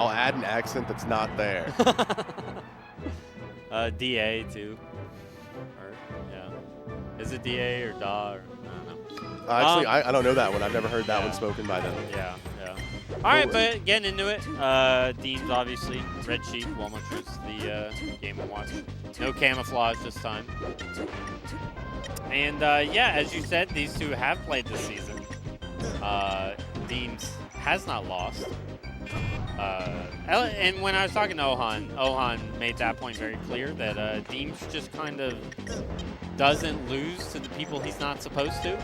I'll add an accent that's not there. DA too. Or, yeah. Is it DA or DA? Or, I don't know. Actually, I don't know that one. I've never heard that one spoken by them. Yeah, yeah. All right, but getting into it. Deems, obviously. Red Sheep, Walmart Shoes, the game and watch. No camouflage this time. And, yeah, as you said, these two have played this season. Deems has not lost. And when I was talking to Ohan made that point very clear that Deems just kind of doesn't lose to the people he's not supposed to,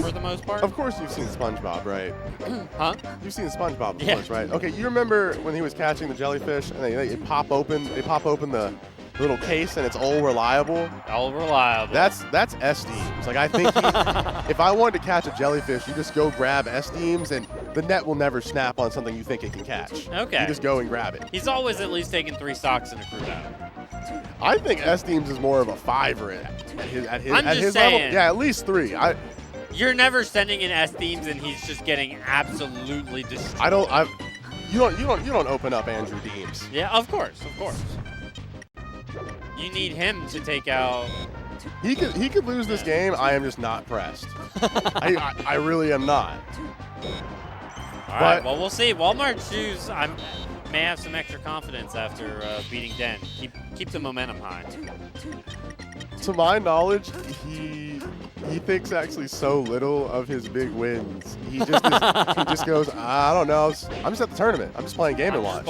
for the most part. Of course you've seen SpongeBob, right? Huh? You've seen SpongeBob, of course, right? Okay, you remember when he was catching the jellyfish and they pop open the little case and it's all reliable? All reliable. That's Sdeems. Like, I think if I wanted to catch a jellyfish, you just go grab Sdeems and the net will never snap on something you think it can catch. Okay. You just go and grab it. He's always at least taken 3 stocks in a crew battle. I think Sdeems is more of a 5-er at his saying. level. Yeah, at least 3. You're never sending in Sdeems and he's just getting absolutely destroyed. You don't open up Andrew Deems. Yeah, of course. You need him to take out. He could lose this game. I am just not pressed. I really am not. All right, well, we'll see. Walmart Shoes, I may have some extra confidence after beating Den. Keep the momentum high. To my knowledge, he thinks actually so little of his big wins. He just goes, I don't know. I'm just at the tournament. I'm just playing Game & Watch.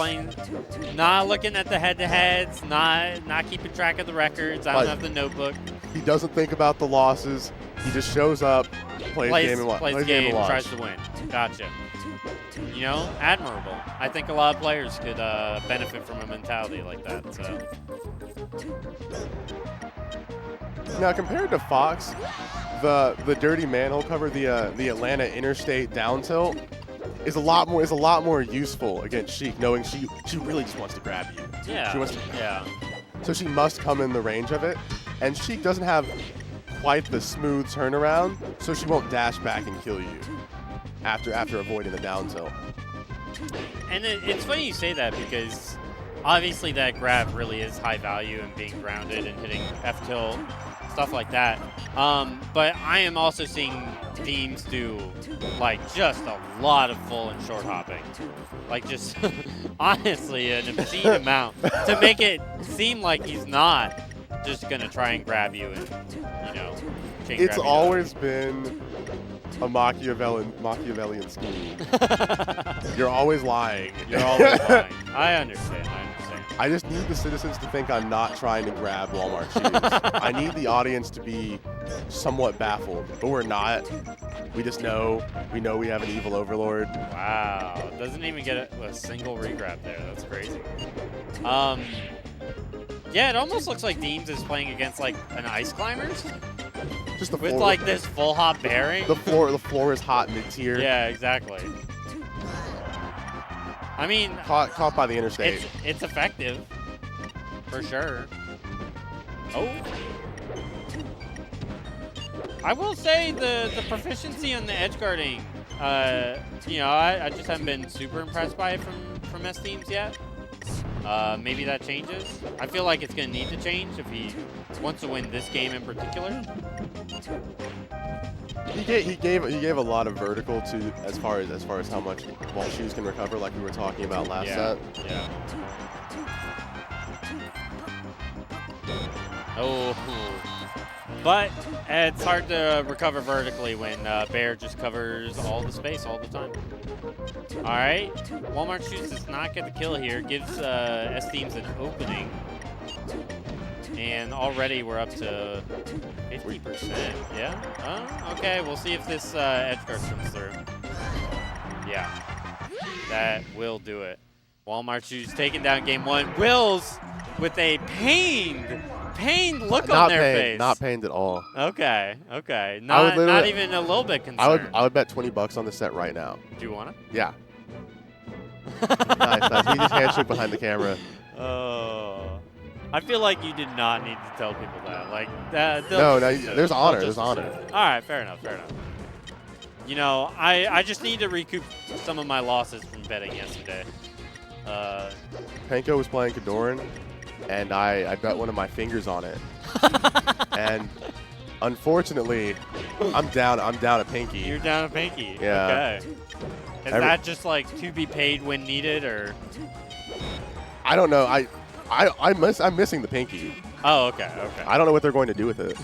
Not looking at the head-to-heads, not keeping track of the records. I don't have the notebook. He doesn't think about the losses. He just shows up, plays Game & Watch. Plays game, tries to win. Gotcha. You know, admirable. I think a lot of players could benefit from a mentality like that. So. Now, compared to Fox, the dirty manhole cover, the Atlanta Interstate down tilt, is a lot more useful against Sheik, knowing she really just wants to grab you. Yeah. She wants to, yeah. So she must come in the range of it, and Sheik doesn't have quite the smooth turnaround, so she won't dash back and kill you after avoiding the down tilt. And it's funny you say that because obviously that grab really is high value and being grounded and hitting F-tilt, stuff like that. But I am also seeing Deems do like just a lot of full and short hopping. Like just honestly an obscene amount to make it seem like he's not just going to try and grab you and, you know, chain It's grab you always been a Machiavellian scheme. You're always lying. You're always lying. I understand. I just need the citizens to think I'm not trying to grab Walmart Shoes. I need the audience to be somewhat baffled, but we're not. We just know. We know we have an evil overlord. Wow. Doesn't even get a single regrab there. That's crazy. Yeah, it almost looks like Deems is playing against like an Ice Climbers. Just the with floor, like this full hop bearing. The floor is hot mid-tier. Yeah, exactly. I mean, caught by the interstate. It's effective, for sure. Oh, I will say the proficiency on the edge guarding. You know, I just haven't been super impressed by it from Sdeems yet. Maybe that changes. I feel like it's going to need to change if he wants to win this game in particular. He gave a lot of vertical to as far as how much Wall Shoes can recover, like we were talking about last set. Yeah. Oh, but it's hard to recover vertically when Bear just covers all the space all the time. All right, Walmart Shoes does not get the kill here. Gives Sdeems an opening. And already we're up to 50%. Yeah? Oh, okay, we'll see if this edge guard comes through. Yeah. That will do it. Walmart Shoes taking down game 1. Wills with a pained look on their face. Not pained at all. Okay. Not even a little bit concerned. I would bet $20 on the set right now. Do you want to? Yeah. nice. He just handshake behind the camera. Oh. I feel like you did not need to tell people that. Like that. No, there's honor. There's honor. All right, fair enough. You know, I just need to recoup some of my losses from betting yesterday. Panko was playing Kadoran, and I bet one of my fingers on it. And unfortunately, I'm down a pinky. You're down a pinky. Yeah. Okay. Is that just like to be paid when needed, or? I don't know. I'm missing the pinky. Oh, okay. Okay. I don't know what they're going to do with it.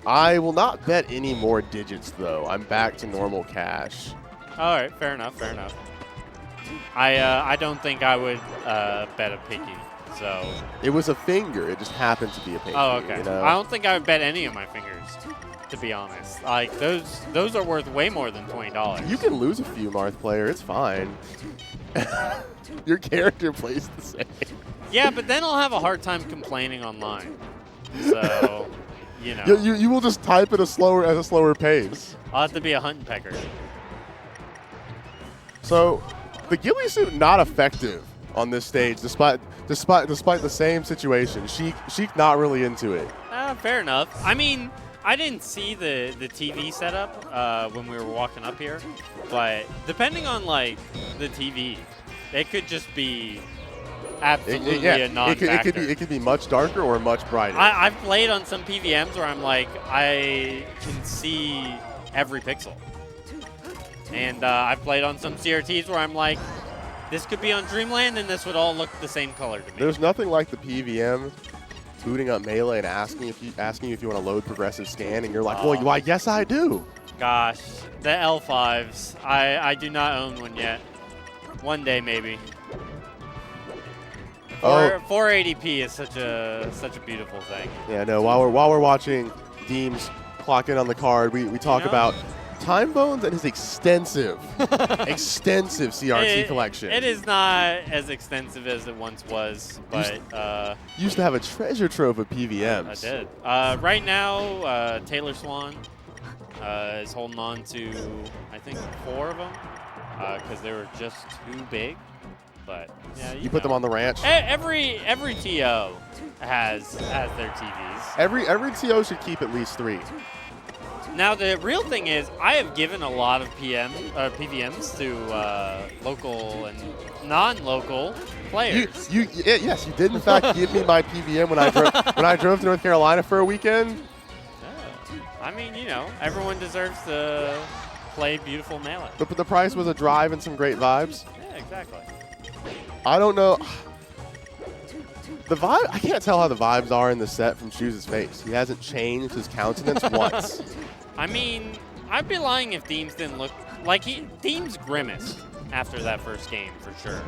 I will not bet any more digits, though. I'm back to normal cash. All right. Fair enough. Fair enough. I don't think I would bet a pinky. So. It was a finger. It just happened to be a pinky. Oh, okay. You know? I don't think I would bet any of my fingers, to be honest. Like those are worth way more than $20. You can lose a few, Marth player. It's fine. Your character plays the same. Yeah, but then I'll have a hard time complaining online. So, you know. You will just type at a slower pace. I'll have to be a hunting pecker. So, the ghillie suit not effective on this stage, despite the same situation. Sheik not really into it. Fair enough. I mean, I didn't see the TV setup when we were walking up here, but depending on like the TV, it could just be absolutely a non-factor. It could be much darker or much brighter. I've played on some PVMs where I'm like, I can see every pixel. And I've played on some CRTs where I'm like, this could be on Dreamland and this would all look the same color to me. There's nothing like the PVM booting up Melee and asking if you want to load progressive scan, and you're like, well, I guess I do. Gosh, the L5s. I do not own one yet. One day maybe. 480p is such a beautiful thing. Yeah, no. While we're watching Sdeems clock in on the card, we talk about Time Bones and his extensive CRT collection. It is not as extensive as it once was, but used to have a treasure trove of PVMs. I did. Right now, Taylor Swan is holding on to, I think, 4 of them because they were just too big. But yeah, you put them on the ranch. Every TO has their TVs. Every TO should keep at least 3. Now the real thing is, I have given a lot of PVMs to local and non-local players. Yes, you did in fact give me my PVM when I drove to North Carolina for a weekend. Yeah. I mean, you know, everyone deserves to play beautiful Melee. But the price was a drive and some great vibes. Yeah, exactly. I don't know. The vibe, I can't tell how the vibes are in the set from Shoes' face. He hasn't changed his countenance once. I mean, I'd be lying if Sdeems didn't look like Sdeems grimaced after that first game for sure.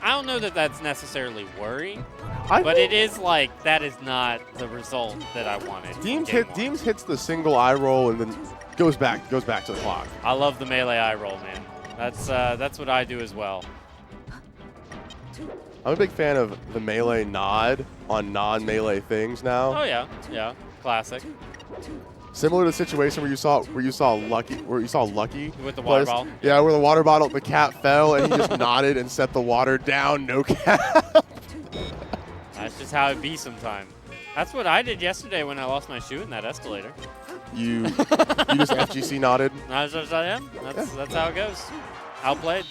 I don't know that that's necessarily worrying, but it is like that is not the result that I wanted. Sdeems hits the single eye roll and then goes back to the clock. I love the melee eye roll, man. That's what I do as well. I'm a big fan of the melee nod on non-melee things now. Oh yeah, classic. Similar to the situation where you saw Lucky with the water bottle. Yeah, where the water bottle, the cat fell and he just nodded and set the water down. No cap. That's just how it be sometimes. That's what I did yesterday when I lost my shoe in that escalator. You just FGC nodded. That's how it goes. Outplayed.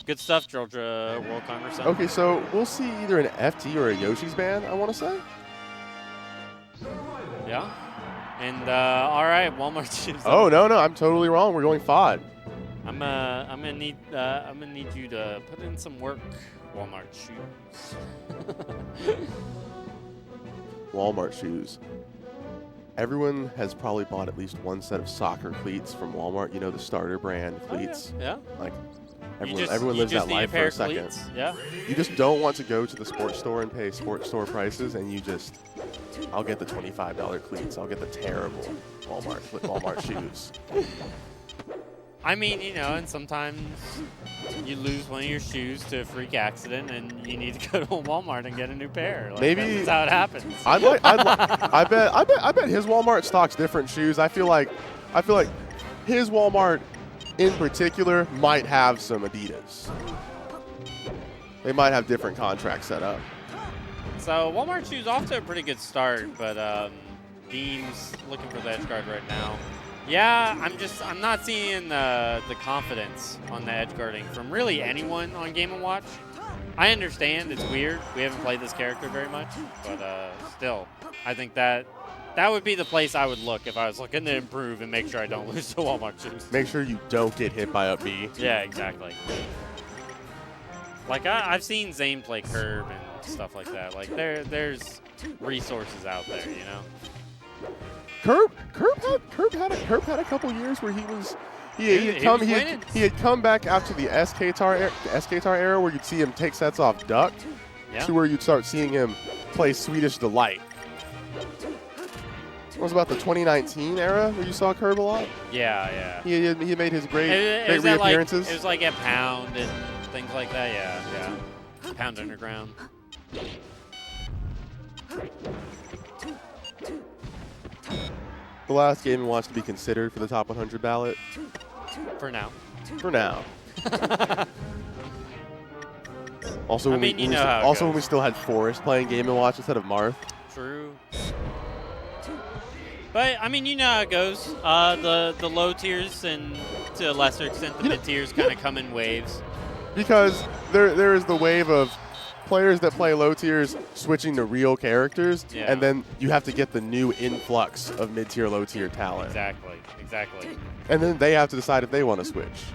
Good stuff, Georgia World Congress. Okay, so we'll see either an FT or a Yoshi's band, I want to say. Yeah. And all right, Walmart shoes. Oh no, I'm totally wrong. We're going FOD. I'm gonna need you to put in some work, Walmart shoes. Walmart shoes. Everyone has probably bought at least one set of soccer cleats from Walmart. You know, the starter brand cleats. Oh, yeah. Like everyone lives that life for a second. Cleats. Yeah. You just don't want to go to the sports store and pay sports store prices, and I'll get the $25 cleats. I'll get the terrible Walmart shoes. I mean, you know, and sometimes you lose one of your shoes to a freak accident, and you need to go to a Walmart and get a new pair. Like, maybe that's how it happens. I bet his Walmart stocks different shoes. I feel like his Walmart in particular might have some Adidas. They might have different contracts set up. So Walmart shoes off to a pretty good start, but Sdeems looking for the edge guard right now. Yeah, I'm not seeing the confidence on the edge guarding from really anyone on Game & Watch. I understand it's weird. We haven't played this character very much, but still, I think that would be the place I would look if I was looking to improve and make sure I don't lose to Walmart shoes. Make sure you don't get hit by a B. Yeah, exactly. Like I've seen Zane play curb and stuff like that. Like there's resources out there, you know. Curb had a couple years where he had come back after the SK Tar era where you'd see him take sets off duck to where you'd start seeing him play Swedish Delight. It was about the 2019 era where you saw Curb a lot. Yeah. He made his great reappearances. It was like at Pound and things like that. Yeah. Pound Underground. The last game he wants to be considered for the top 100 ballot. For now. Also, when we still had Forrest playing Game & Watch instead of Marth. True. But, I mean, you know how it goes. The low tiers and, to a lesser extent, the mid tiers kind of come in waves. Because there is the wave of players that play low tiers switching to real characters, and then you have to get the new influx of mid-tier, low-tier talent. Exactly. And then they have to decide if they want to switch.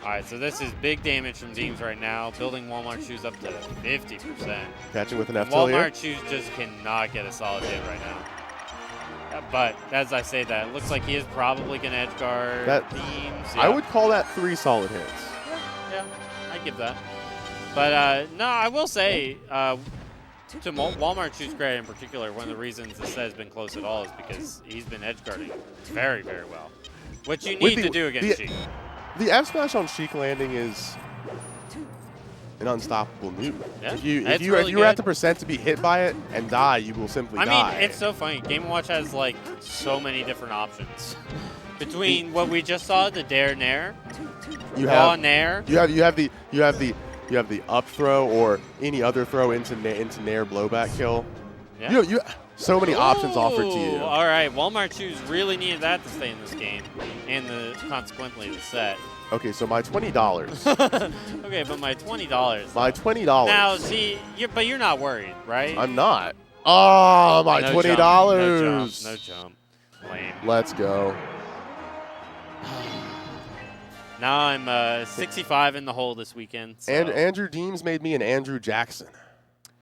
All right, so this is big damage from Sdeems right now, building Walmart shoes up to 50%. Catching with an F-tilt Walmart shoes just cannot get a solid hit right now. But as I say that, it looks like he is probably going to edge guard Sdeems. Yeah. I would call that 3 solid hits. Yeah, I give that. But no, I will say, to Walmart shoes credit in particular, one of the reasons this set has been close at all is because he's been edge guarding very, very well. Which you need to do against Sheik. The F smash on Sheik landing is an unstoppable nuke. Yeah, if you're at the percent to be hit by it and die, you will simply die. I mean, it's so funny. Game & Watch has like so many different options. Between what we just saw, the Dare Nair, Nair. You have the up throw or any other throw into Nair blowback kill. Yeah. You so many options offered to you. All right, Walmart shoes really needed that to stay in this game, and consequently the set. Okay, so my $20. Okay, but my $20. My $20. Now, see, but you're not worried, right? I'm not. Oh, my $20. No jump. Lame. Let's go. Now I'm 65 in the hole this weekend. So. And Andrew Deems made me an Andrew Jackson.